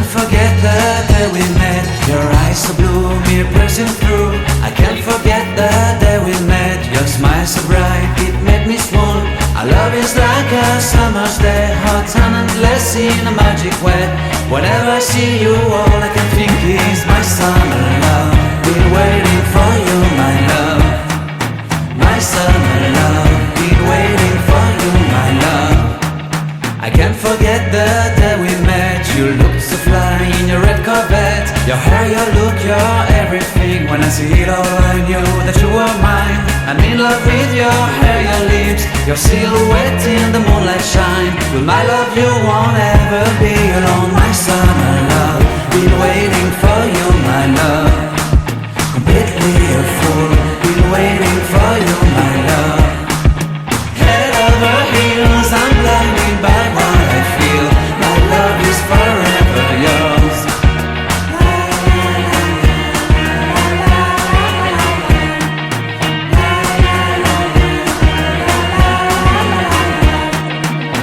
can't forget the day we met. Your eyes so blue, me piercing through. I can't forget the day we met. Your smile so bright, it made me swoon. Our love is like a summer's day, hot and endless in a magic way. Whenever I see you, all I can think is my summer love. Been waiting for you, my love. My summer love. Been waiting for you, my love. I can't forget the day we met. You looked so fly in your red Corvette. Your hair, your look, your everything. When I see it all, I knew that you were mine. I'm in love with your hair, your lips, your silhouette in the moonlight shine. With my love you won't ever be alone. My summer love, been waiting for you, my love. Completely a fool, been waiting for you, my love. Head over heels, I'm blinded by what I feel. My love is forever yours.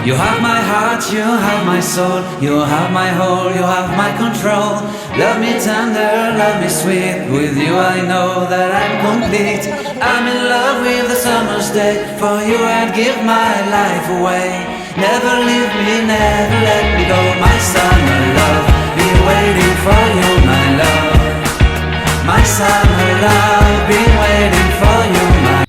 You have my heart, you have my soul. You have my whole, you have my control. Love me tender, love me sweet. With you I know that I'm complete. I'm in love with the summer's day. For you I'd give my life away. Never leave me, never let me go. My summer love, been waiting for you, my love. My summer love, been waiting for